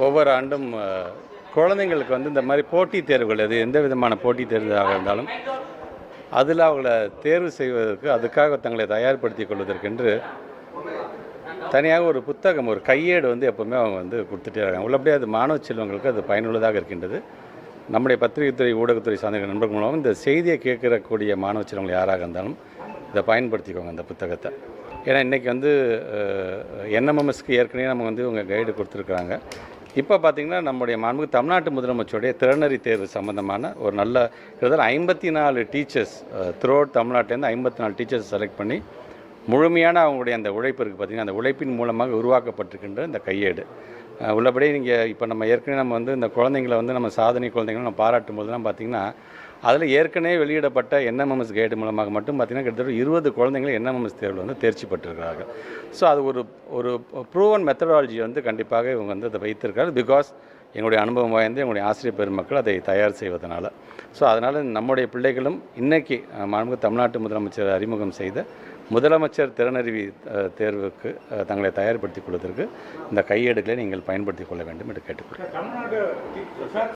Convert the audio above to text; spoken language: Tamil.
ஒவ்வொரு ஆண்டும் குழந்தைங்களுக்கு இந்த மாதிரி போட்டித் தேர்வுகள், அது எந்த விதமான போட்டித் தேர்வாக இருந்தாலும் அதில் அவங்கள தேர்வு செய்வதற்கு, அதுக்காக தங்களை தயார்படுத்திக் கொள்வதற்கென்று தனியாக ஒரு புத்தகம், ஒரு கையேடு எப்போவுமே அவங்க கொடுத்துட்டே இருக்காங்க. உள்ளபடியே அது மாணவ செல்வங்களுக்கு அது பயனுள்ளதாக இருக்கின்றது. நம்முடைய பத்திரிகைத்துறை, ஊடகத்துறை சார்ந்த நண்பர்கள் மூலமாக இந்த செய்தியை கேட்கக்கூடிய மாணவ செல்வங்கள் யாராக இருந்தாலும் இதை பயன்படுத்திக்கோங்க அந்த புத்தகத்தை. ஏன்னா இன்றைக்கி என்எம்எம்எஸ்க்கு ஏற்கனவே நம்ம இவங்க கைடு கொடுத்துருக்குறாங்க. இப்போ பார்த்திங்கன்னா நம்முடைய மாண்புமிகு தமிழ்நாட்டு முதலமைச்சருடைய திறனறி தேர்வு சம்மந்தமான ஒரு நல்ல கிட்டத்தட்ட 54 டீச்சர்ஸ் த்ரூ அவுட் தமிழ்நாட்டிலேருந்து 54 டீச்சர்ஸ் செலக்ட் பண்ணி முழுமையான அவங்களுடைய அந்த உழைப்பு இருக்குது பார்த்திங்கன்னா, அந்த உழைப்பின் மூலமாக உருவாக்கப்பட்டிருக்கின்ற இந்த கையேடு. உள்ளபடி நீங்கள் இப்போ நம்ம ஏற்கனவே இந்த குழந்தைங்களை நம்ம சாதனை குழந்தைங்களை நம்ம பாராட்டும் போதுலாம் பார்த்திங்கன்னா, அதில் ஏற்கனவே வெளியிடப்பட்ட என்எம்எம்எஸ் கைடு மூலமாக மட்டும் பார்த்திங்கன்னா கிட்டத்தட்ட 20 குழந்தைங்களை என்எம்எம்எஸ் தேர்வில் தேர்ச்சி பெற்றிருக்கிறார்கள். ஸோ அது ஒரு ப்ரூவன் மெத்தடாலஜி கண்டிப்பாக இவங்க அதை வைத்திருக்காரு. பிகாஸ் எங்களுடைய அனுபவம் வாய்ந்த எங்களுடைய ஆசிரியர் பெருமக்கள் அதை தயார் செய்வதனால. ஸோ அதனால் நம்முடைய பிள்ளைகளும் இன்றைக்கி மாண்புமிகு தமிழ்நாட்டு முதலமைச்சர் அறிமுகம் செய்த முதலமைச்சர் திறனறிவி தேர்வுக்கு தங்களை தயார்படுத்திக் கொள்வதற்கு இந்த கையேடுகளை நீங்கள் பயன்படுத்திக் கொள்ள வேண்டும் என்று கேட்டுக்கொள்கிறேன்.